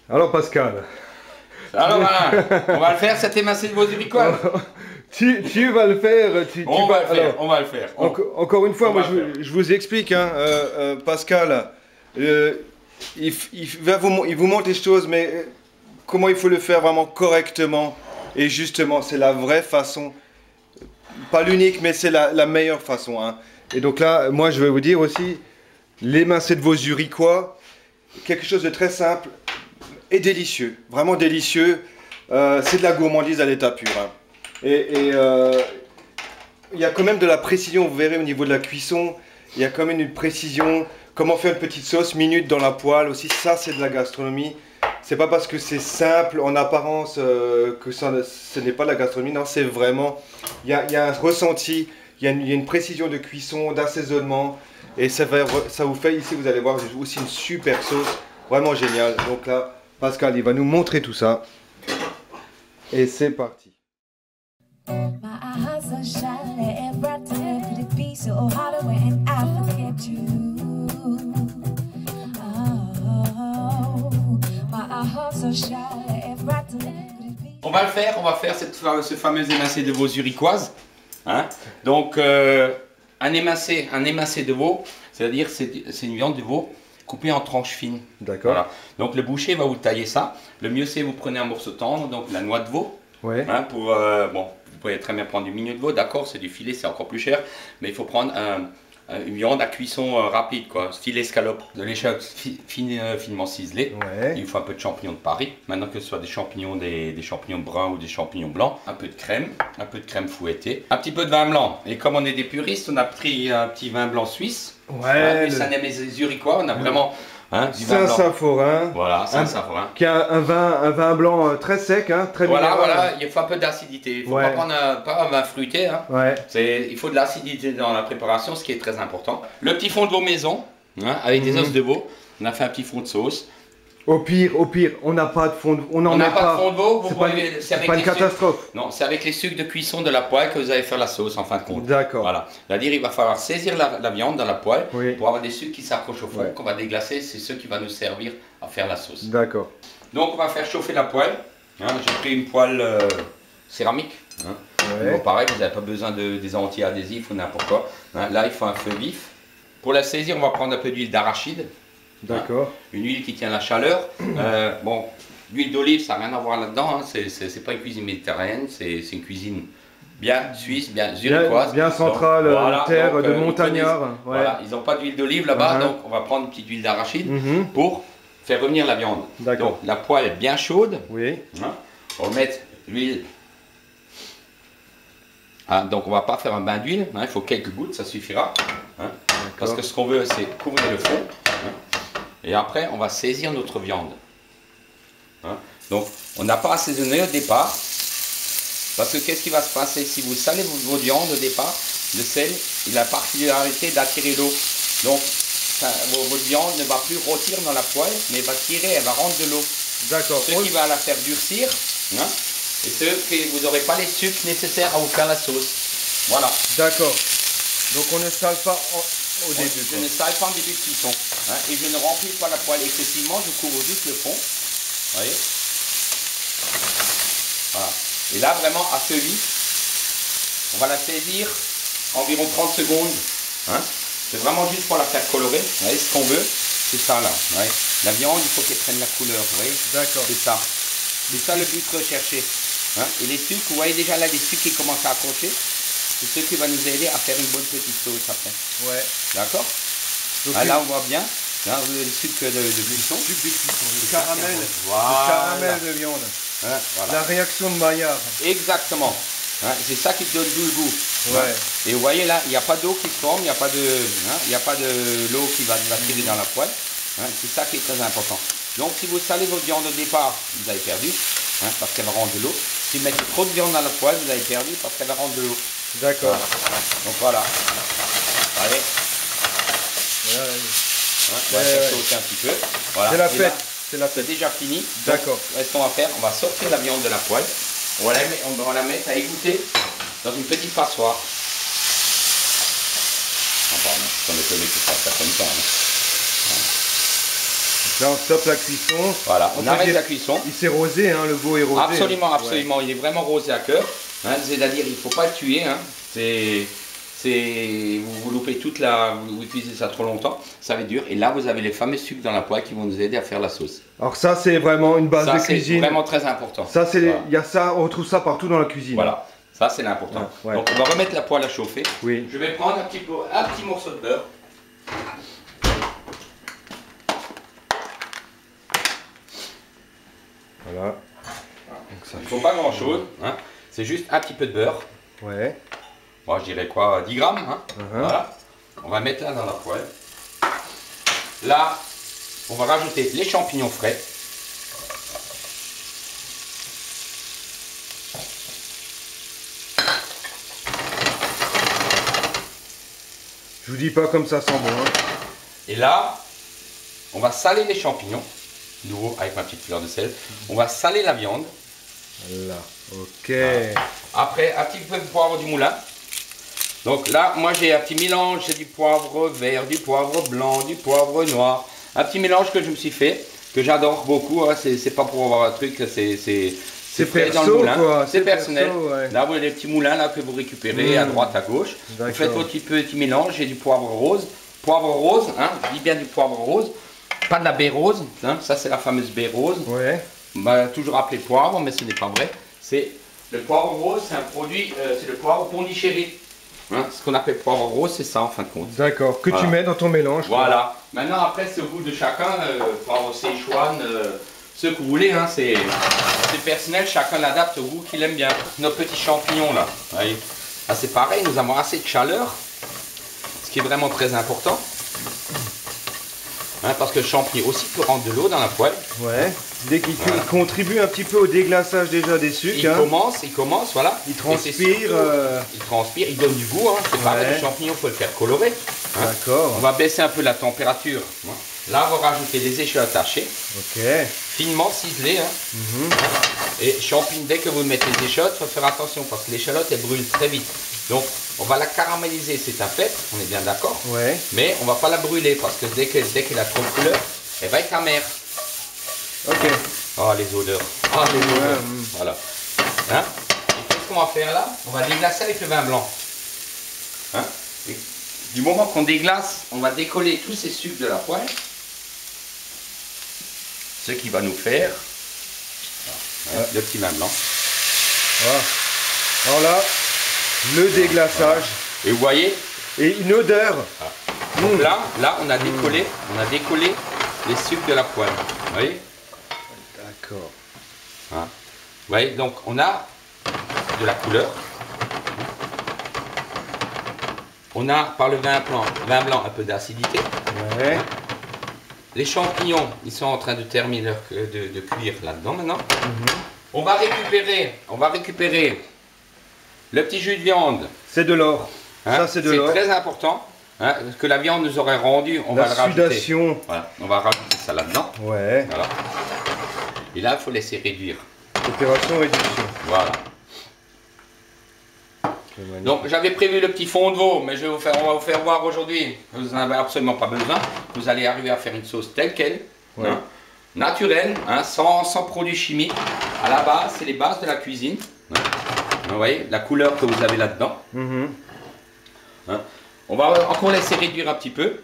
Alors Pascal, Alors voilà, on va le faire cet émincé de vos uricoises. tu vas le faire. On va le faire, Alors, on va le faire. encore une fois, On moi va le faire. je vous explique, hein, Pascal, euh, il vous montre les choses, mais comment il faut le faire vraiment correctement et justement, c'est la vraie façon, pas l'unique, mais c'est la meilleure façon, hein. Et donc là, moi je vais vous dire aussi, l'émincé de vos uricois, quelque chose de très simple et délicieux, vraiment délicieux. C'est de la gourmandise à l'état pur, hein. Il y a quand même de la précision, vous verrez au niveau de la cuisson, il y a quand même une précision. Comment faire une petite sauce minute dans la poêle aussi, ça c'est de la gastronomie. C'est pas parce que c'est simple en apparence que ce n'est pas de la gastronomie, non, c'est vraiment. Il y a un ressenti, il y a une précision de cuisson, d'assaisonnement, et ça vous fait ici, vous allez voir aussi une super sauce, vraiment géniale. Donc là, Pascal, il va nous montrer tout ça, et c'est parti. My eyes are shining and bright, could it be so hard when I forget you? Oh, my eyes are shining and bright, could it be? On va faire ce fameux émincé de veau uricoise. Hein? Donc, un émincé de veau, c'est-à-dire c'est une viande de veau coupée en tranches fines. D'accord. Voilà. Donc le boucher va vous tailler ça. Le mieux c'est vous prenez un morceau tendre, donc la noix de veau. Ouais. Hein, bon, vous pouvez très bien prendre du mignon de veau, d'accord, c'est du filet, c'est encore plus cher, mais il faut prendre une viande à cuisson rapide, quoi, style escalope, de l'échalote finement ciselée. Ouais. Il faut un peu de champignons de Paris, maintenant que ce soit des champignons bruns ou des champignons blancs, un peu de crème fouettée, un petit peu de vin blanc. Et comme on est des puristes, on a pris un petit vin blanc suisse. Ouais. Ça n'aime les uricois, on a vraiment du vin blanc. Saint-Symphorien. Voilà, Saint-Symphorien. Qui a un vin blanc très sec, hein, très minéral. Voilà, il faut un peu d'acidité. Il ne faut pas prendre pas un vin fruité. Hein. Ouais. Il faut de l'acidité dans la préparation, ce qui est très important. Le petit fond de veau maison, hein, avec des os de veau. On a fait un petit fond de sauce. Au pire, on n'a pas de fond de veau. On n'a pas de fond de veau. C'est pas une catastrophe. Non, c'est avec les sucres de cuisson de la poêle que vous allez faire la sauce en fin de compte. D'accord. Voilà. C'est-à-dire il va falloir saisir la viande dans la poêle pour avoir des sucres qui s'accrochent au fond, qu'on va déglacer. C'est ce qui va nous servir à faire la sauce. D'accord. Donc on va faire chauffer la poêle. Hein, j'ai pris une poêle céramique. Hein. Bon, pareil, vous n'avez pas besoin des anti-adhésifs ou n'importe quoi. Hein, là, il faut un feu vif. Pour la saisir, on va prendre un peu d'huile d'arachide. D'accord. Hein, une huile qui tient la chaleur. Bon, l'huile d'olive, ça n'a rien à voir là-dedans. Hein. C'est pas une cuisine méditerranéenne, c'est une cuisine bien suisse, bien zurichoise. Bien centrale, voilà, terre de montagnard. Voilà, ils n'ont pas d'huile d'olive là-bas, donc on va prendre une petite huile d'arachide pour faire revenir la viande. Donc la poêle est bien chaude. Oui. Hein, on va mettre l'huile. Ah, donc on va pas faire un bain d'huile, hein, il faut quelques gouttes, ça suffira. Hein, parce que ce qu'on veut, c'est couvrir le fond. Hein, et après, on va saisir notre viande. Hein, donc, on n'a pas assaisonné au départ. Parce que qu'est-ce qui va se passer si vous salez vos viandes au départ? Le sel, il a la particularité d'attirer l'eau. Donc, votre viande ne va plus rôtir dans la poêle, mais va tirer, elle va rendre de l'eau. D'accord. Ce qui va la faire durcir. Hein, et ce que vous n'aurez pas les sucres nécessaires à vous faire la sauce. Voilà. D'accord. Donc on ne sale pas au début. Je ne sale pas en début de cuisson. Hein, et je ne remplis pas la poêle excessivement, je couvre juste le fond. Vous voyez? Voilà. Et là, vraiment, à feu vif, on va la saisir environ 30 secondes. Hein. C'est vraiment juste pour la faire colorer. Vous voyez ce qu'on veut? C'est ça là. Vous voyez, la viande, il faut qu'elle prenne la couleur. Vous voyez? D'accord. C'est ça. C'est ça le but recherché. Hein? Et les sucres, vous voyez déjà là les sucres qui commencent à accrocher. C'est ce qui va nous aider à faire une bonne petite sauce après. Ouais. D'accord. Ah, là, on voit bien. Là, vous avez le sucre de cuisson. Le sucre de cuisson, le caramel. Voilà. Le caramel de viande. Hein, voilà. La réaction de Maillard. Exactement. Hein, c'est ça qui donne tout le goût. Ouais. Hein. Et vous voyez là, il n'y a pas d'eau qui se forme, il n'y a pas de l'eau qui va tirer dans la poêle. Hein, c'est ça qui est très important. Donc si vous salez votre viande au départ, vous avez perdu, hein, parce qu'elle va rendre de l'eau. Si vous mettez trop de viande dans la poêle, vous avez perdu parce qu'elle va rendre de l'eau. D'accord. Voilà. Donc voilà. Allez. Hein, on va faire sauter un petit peu. Voilà. C'est la fête. C'est la fête. C'est déjà fini. D'accord. Qu'est-ce qu'on va faire? On va sortir la viande de la poêle. On va la mettre à égoutter dans une petite passoire. Enfin, on est étonné que ça fasse comme ça. Hein. Là, on stoppe la cuisson. Voilà, on peut arrête dire- la cuisson. Il s'est rosé, hein, le veau est rosé. Absolument, Ouais. absolument. Il est vraiment rosé à cœur. Hein, c'est-à-dire, il ne faut pas le tuer. Hein. Vous loupez toute la... Vous utilisez ça trop longtemps, ça va être dur. Et là, vous avez les fameux sucres dans la poêle qui vont nous aider à faire la sauce. Alors ça, c'est vraiment une base Ça, de c'est cuisine. vraiment très important. Ça, c'est, Voilà. il y a ça, on retrouve ça partout dans la cuisine. Voilà, ça c'est l'important. Ouais. Donc on va remettre la poêle à chauffer. Oui. Je vais prendre un petit morceau de beurre. Voilà. Donc ça. Il ne faut pas grand chose, hein. C'est juste un petit peu de beurre. Ouais. Moi je dirais quoi, 10 grammes. Hein. Voilà. On va mettre là dans la poêle. Là, on va rajouter les champignons frais. Je vous dis pas comme ça sent bon. Hein. Et là, on va saler les champignons. Nouveau avec ma petite fleur de sel. On va saler la viande. Voilà. Ok. Après, un petit peu de poivre du moulin. Donc là, moi j'ai un petit mélange, j'ai du poivre vert, du poivre blanc, du poivre noir. Un petit mélange que je me suis fait, que j'adore beaucoup. Hein. C'est pas pour avoir un truc, c'est frais dans le perso, moulin. quoi. C'est personnel. perso, ouais. Là, vous avez les petits moulins là, que vous récupérez à droite, à gauche. Vous D'accord. faites votre petit mélange, j'ai du poivre rose. Poivre rose, hein, je dis bien du poivre rose. Pas de la baie rose, hein. Ça c'est la fameuse baie rose. Ouais. On m'a toujours appelé poivre, mais ce n'est pas vrai. C'est le poivre rose, c'est un produit, c'est le poivre pondichéri. Hein, ce qu'on appelle poivre rose, c'est ça en fin de compte. D'accord. Que tu Voilà. mets dans ton mélange. quoi. Voilà. Maintenant, après, c'est au goût de chacun. Poivre Sichuan, ce que vous voulez, hein, c'est personnel. Chacun l'adapte au goût qu'il aime bien. Nos petits champignons là, voyez. Ah, c'est pareil, nous avons assez de chaleur, ce qui est vraiment très important. Hein, parce que le champignon aussi peut rendre de l'eau dans la poêle. Ouais. Dès qu'il Voilà. contribue un petit peu au déglaçage déjà des sucres. Il hein. commence, voilà. Il Et c'est transpire. surtout- Il transpire, il donne du goût. Hein. C'est pareil, Ouais. le champignon, il faut le faire colorer. Hein. D'accord. On va baisser un peu la température. Hein. Là, on va rajouter des échalotes hachées, Ok. finement ciselées. Hein. Mhm. Et champignons, dès que vous mettez les échalotes, il faut faire attention parce que l'échalote, elle brûle très vite. Donc, on va la caraméliser, c'est un fait, on est bien d'accord. Ouais. Mais on va pas la brûler parce que dès qu'elle a trop de couleur, elle va être amère. Ok. Oh, les odeurs. Ah, les odeurs. mm. Voilà. Hein? Et qu'est-ce qu'on va faire là? On va déglacer avec le vin blanc. Hein? Et du moment qu'on déglace, on va décoller tous ces sucres de la poêle. Ce qui va nous faire le petit vin blanc. Voilà. Alors là, le déglaçage Et vous voyez, et une odeur. donc là, on a décollé, les sucres de la poêle. Vous voyez? D'accord. Hein? Vous voyez, donc on a de la couleur. On a par le vin blanc un peu d'acidité. Ouais. Les champignons, ils sont en train de terminer de cuire là-dedans maintenant. On va récupérer le petit jus de viande. C'est de l'or. Hein. Ça, c'est de l'or. très important. Hein, que la viande nous aurait rendu, on va La le rajouter. sudation. Voilà, on va rajouter ça là-dedans. Ouais. Voilà. Et là, il faut laisser réduire. Opération réduction. Voilà. C'est magnifique. Donc j'avais prévu le petit fond de veau, mais on va vous faire voir aujourd'hui. Vous n'en avez absolument pas besoin. Vous allez arriver à faire une sauce telle qu'elle, Ouais. hein, naturelle, hein, sans produits chimiques. À la base, c'est les bases de la cuisine. Hein. Vous voyez la couleur que vous avez là-dedans. Mhm. Hein. On va encore laisser réduire un petit peu.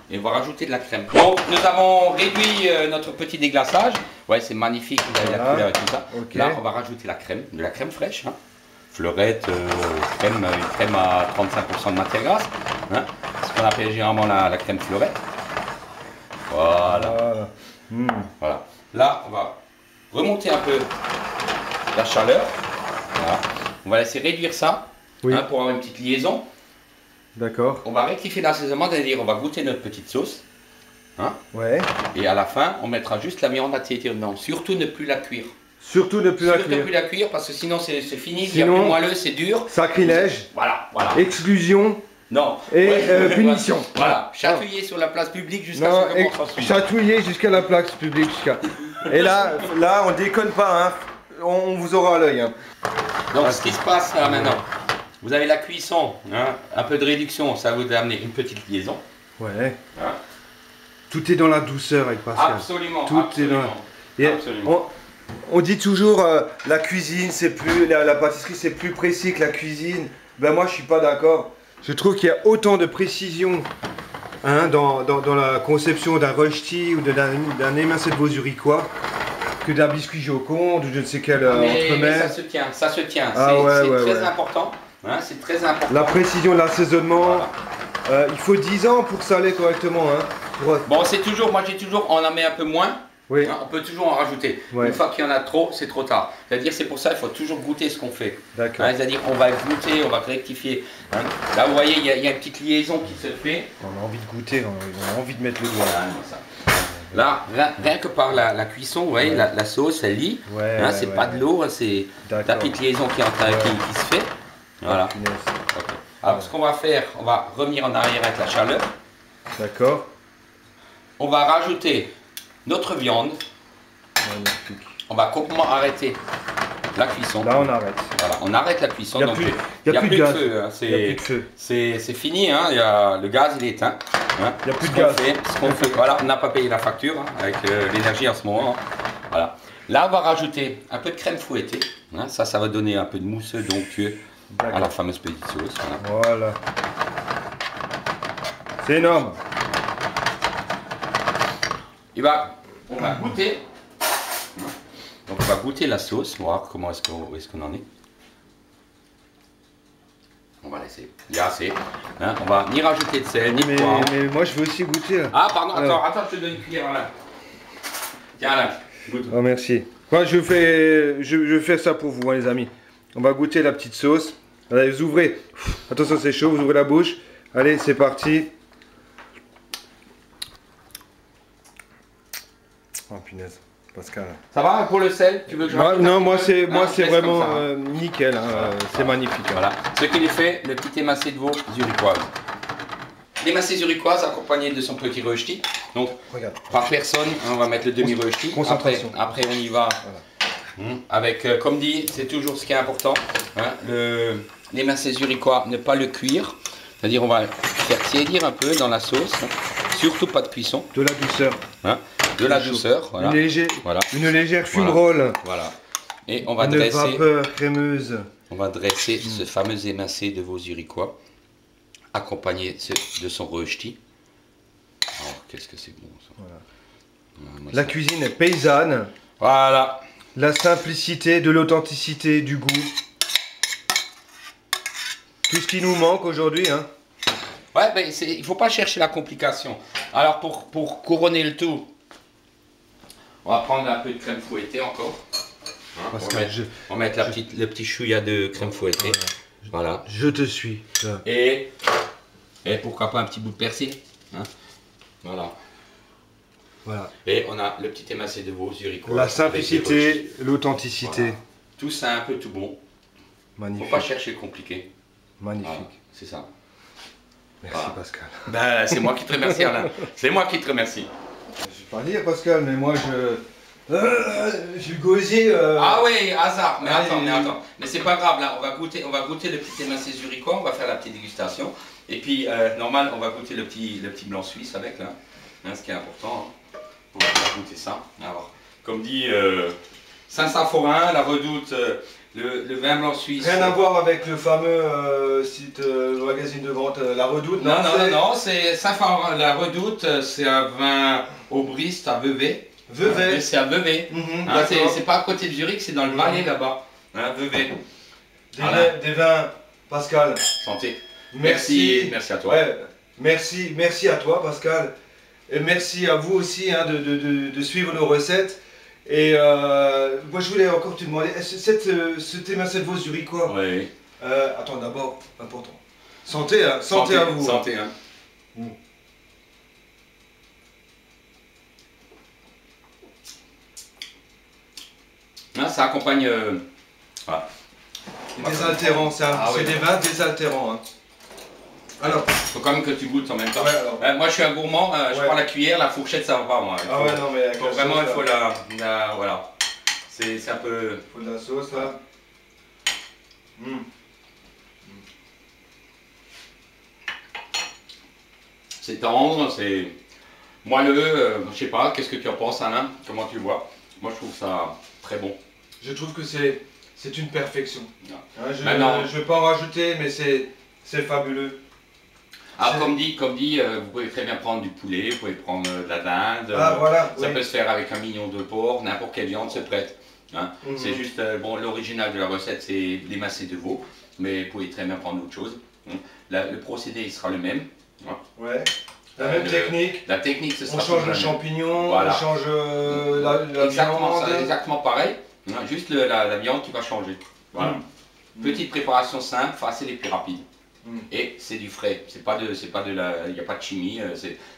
Et on va rajouter de la crème. Donc nous avons réduit notre petit déglaçage. Ouais, c'est magnifique, vous avez la Voilà. couleur et tout ça. Ok. Là, on va rajouter la crème, de la crème fraîche. Hein. Fleurette, une crème à 35% de matière grasse. Hein. Ce qu'on appelle généralement la crème fleurette. Voilà. Voilà. Mm. Voilà. Là, on va remonter un peu la chaleur. Voilà. On va laisser réduire ça, Oui. hein, pour avoir une petite liaison. D'accord. On va rectifier l'assaisonnement, c'est-à-dire on va goûter notre petite sauce. Hein, Ouais. et à la fin, on mettra juste la viande à téter dedans. Surtout ne plus la cuire. Surtout ne plus la Surtout ne cuire. plus la cuire parce que sinon c'est fini, il y a Sinon- plus moelleux, c'est dur. Sacrilège, Voilà, voilà. exclusion Non. et Ouais. punition. Voilà, chatouiller sur la place publique jusqu'à Non, ce que l'on s'en suive. chatouiller jusqu'à la plaque publique. Et là, on déconne pas, hein. On vous aura à l'œil. Hein. Donc ce qui se passe là maintenant, vous avez la cuisson, hein, un peu de réduction, ça va vous amener une petite liaison. Ouais. Hein. Tout est dans la douceur avec Pascal. Absolument. Tout absolument, est dans... Et absolument. on dit toujours la cuisine, c'est plus... La pâtisserie, c'est plus précis que la cuisine. Ben moi, je suis pas d'accord. Je trouve qu'il y a autant de précision hein, dans la conception d'un rösti ou d'un émincé de veau zurichois que d'un biscuit Joconde ou je ne sais quel entremets. Ça se tient, ça se tient. Ah, c'est très important. Hein, c'est très important. La précision de l'assaisonnement. Voilà. Il faut 10 ans pour saler correctement. Hein, Bon, c'est toujours, moi j'ai toujours, on en met un peu moins. Oui. Hein, on peut toujours en rajouter. Ouais. Une fois qu'il y en a trop, c'est trop tard. C'est-à-dire, c'est pour ça qu'il faut toujours goûter ce qu'on fait. D'accord. Hein, c'est-à-dire, on va goûter, on va rectifier. Hein. Là, vous voyez, il y a une petite liaison qui se fait. On a envie de goûter, on a envie de mettre le doigt. Voilà, ça. Là, rien que par la cuisson, vous voyez, la sauce, elle lit. Ouais, hein, c'est pas de l'eau, hein, c'est la petite liaison qui se fait. Voilà. Okay. Alors, ce qu'on va faire, on va revenir en arrière avec la chaleur. D'accord. On va rajouter notre viande. Magnifique. On va complètement arrêter la cuisson. Là, on arrête. Voilà, on arrête la cuisson. Il n'y a plus de gaz. Feu. Hein. Il n'y a plus de feu. C'est fini, hein. Le gaz il est éteint. Hein. Il n'y a plus de gaz. Voilà, on n'a pas payé la facture hein, avec l'énergie en ce moment. Voilà. Là, on va rajouter un peu de crème fouettée. Hein. Ça va donner un peu de mousseux donctueux à la fameuse petite sauce. Voilà. C'est énorme. On va goûter. Donc on va goûter la sauce, voir comment est-ce qu'on en est. On va laisser. Il y a assez. Hein, on va ni rajouter de sel, ni de poivre. Mais moi je veux aussi goûter. Là. Ah pardon, attends, je te donne une cuillère là. Tiens là, goûte. Oh merci. Moi je vais faire ça pour vous hein, les amis. On va goûter la petite sauce. Allez, vous ouvrez. Attention c'est chaud, vous ouvrez la bouche. Allez, c'est parti. Oh punaise, Pascal. Ça va pour le sel? Tu veux que je rajoute non, moi c'est vraiment ça, hein. nickel, hein, c'est magnifique. Hein. Voilà, ce qu'il est fait, le petit émincé de veau zurichoise. L'émincé zurichoise accompagné de son petit rösti. Donc, regarde. Par personne, hein, on va mettre le demi-rösti. Après, on y va. Voilà. Avec, comme dit, c'est toujours ce qui est important. Hein, l'émincé zurichois, ne pas le cuire. C'est-à-dire, on va faire tiédir un peu dans la sauce. Hein, surtout pas de cuisson. De la douceur. Hein, de la douceur, voilà. Une légère fumerole. Voilà. Et on va vapeur crémeuse. On va dresser ce fameux émincé de veau zurichois, accompagné de son rösti. Oh, qu'est-ce que c'est bon ça. Voilà. La cuisine est paysanne. Voilà. La simplicité, de l'authenticité, du goût. Tout ce qui nous manque aujourd'hui, hein. Ouais, ben il ne faut pas chercher la complication. Alors pour couronner le tout, on va prendre un peu de crème fouettée encore. Hein, on va mettre le petit chouïa de crème fouettée. Voilà. Je te suis. Et pourquoi pas un petit bout de persil. Hein. Voilà. Voilà. Et on a le petit émincé de veau zurichois. La simplicité, l'authenticité. Voilà. Tout simple, tout bon. Magnifique. Faut pas chercher compliqué. Magnifique. Voilà. C'est ça. Merci Pascal. Ben, c'est moi qui te remercie Alain. C'est moi qui te remercie. Je ne vais pas dire Pascal, mais moi je suis gosier. Ah oui, hasard. Mais attends. Mais c'est pas grave là. On va goûter le petit émincé zurichois. On va faire la petite dégustation. Et puis normal, on va goûter le petit blanc suisse avec là. Hein, ce qui est important. Hein. On va goûter ça. Alors, comme dit Saint-Symphorien, la Redoute. Le vin blanc suisse. Rien à voir avec le fameux site magazine de vente La Redoute. Non, c'est Saint-Symphorien, la Redoute, c'est un vin au Brist à Vevey. Vevey. C'est à Vevey. Hein, c'est pas à côté de Zurich, c'est dans le Valais là-bas. Hein, Vevey. Des vins, Pascal. Santé. Merci à toi. Ouais, merci à toi Pascal. Et merci à vous aussi hein, de suivre nos recettes. Et moi je voulais encore te demander, cet émincé de veau zurichois. Oui. Attends, d'abord, important. Santé, hein, santé à vous. Santé, hein. Ah, ça accompagne. Voilà. Désaltérant, c'est des vins désaltérants. Hein. Alors, faut quand même que tu goûtes en même temps. Ouais, moi je suis un gourmand, je prends la cuillère, la fourchette ça va pas moi. Vraiment il faut voilà. C'est un peu. Il faut de la sauce là. C'est tendre, c'est Moelleux, je sais pas, qu'est-ce que tu en penses, Alain? Comment tu le vois? Moi, je trouve ça très bon. Je trouve que c'est une perfection. Non. Hein, je Maintenant- ne vais pas en rajouter, mais c'est fabuleux. Alors, C'est- comme dit, vous pouvez très bien prendre du poulet, vous pouvez prendre de la dinde. Ah voilà, Ça oui. peut se faire avec un mignon de porc, n'importe quelle viande se prête. Hein. Mhm. C'est juste, bon, l'original de la recette, c'est des massés de veau, mais vous pouvez très bien prendre autre chose. Le procédé, il sera le même. Hein. Ouais. La même technique. La technique, ce sera On change toujours le la même. champignon, Voilà. on change la Exactement, viande. ça, exactement pareil. Hein, juste la viande qui va changer. Voilà. Petite préparation simple, facile et plus rapide. Mm. Et c'est du frais. Il n'y a pas de chimie.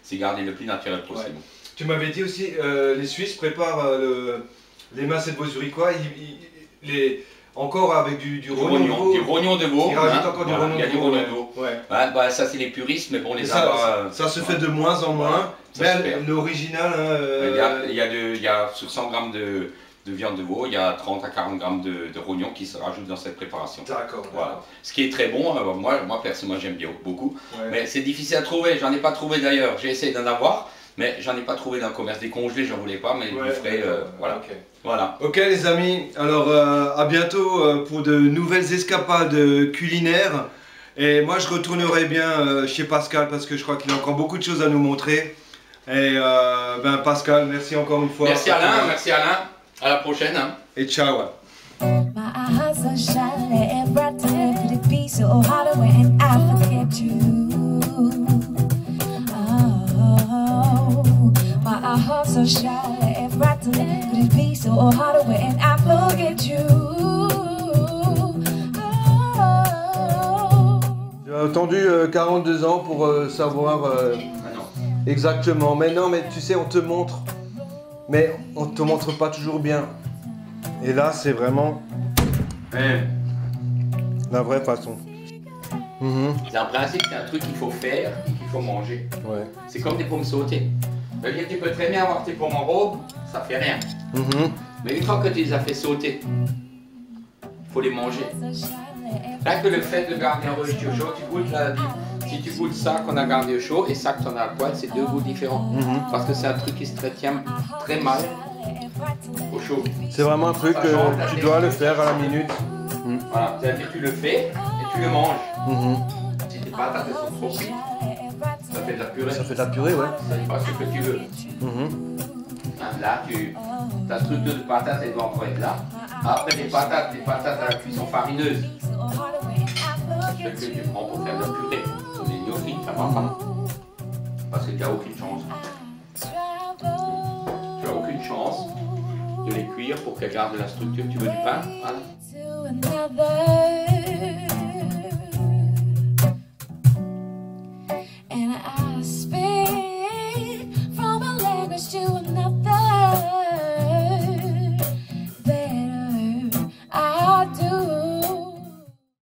C'est garder le plus naturel possible. Tu m'avais dit aussi, les Suisses préparent les masses de veau zurichois, encore avec du rognon de veau. Du rognon de veau. Ils rajoutent hein, encore du voilà, rognon il y a de du veau. rognon de veau. Ouais. Ouais, bah, ça c'est les puristes, mais bon, les ça, Arabes, ça se fait de moins en moins. Ça se Mais fait. l'original, il y a sur 100 grammes de viande de veau, il y a 30 à 40 grammes de rognon qui se rajoutent dans cette préparation. d'accord. Voilà. Ce qui est très bon, moi personnellement j'aime bien beaucoup, Ouais. mais c'est difficile à trouver, j'en ai pas trouvé d'ailleurs, j'ai essayé d'en avoir, mais j'en ai pas trouvé dans le commerce. Des congelés, j'en voulais pas, mais Ouais, du frais, voilà. ok. Voilà. Ok les amis, alors à bientôt pour de nouvelles escapades culinaires. Et moi je retournerai bien chez Pascal parce que je crois qu'il a encore beaucoup de choses à nous montrer. Et ben Pascal, merci encore une fois. Merci Alain, à la prochaine. Hein. Et ciao. My heart's so shallow and bright to could it be so hard when I forget you? Oh, my heart's so shallow and bright to could it be so hard when I forget you? Oh. J'ai attendu 42 ans pour savoir Ah non. exactement. Mais non, mais tu sais, on te montre. Mais on te montre pas toujours bien. Et là, c'est vraiment la vraie façon. C'est un principe, c'est un truc qu'il faut faire et qu'il faut manger. Ouais. C'est comme des pommes sautées. C'est-à-dire que tu peux très bien avoir tes pommes en robe, ça fait rien. Mais une fois que tu les as fait sauter, il faut les manger. Rien que le fait de garder un rejeté au chaud, tu goûtes si tu goûtes ça qu'on a gardé au chaud et ça que tu en as à poêle, c'est deux goûts différents. Parce que c'est un truc qui se retient très mal au chaud. C'est vraiment un truc que tu dois le faire à la minute. Voilà, c'est-à-dire que tu le fais et tu le manges. Si tes patates elles sont trop frites, ça fait de la purée. Ça fait de la purée, ouais. Ça dépend ce que tu veux. Là, ta structure de patates, elle doit encore être là. Après, les patates à la cuisson farineuse, ce que tu prends pour faire de la purée, sur des gnocchis, ça va pas. Parce que tu n'as aucune chance. Tu n'as aucune chance de les cuire pour qu'elles gardent la structure. Tu veux du pain? Voilà. To another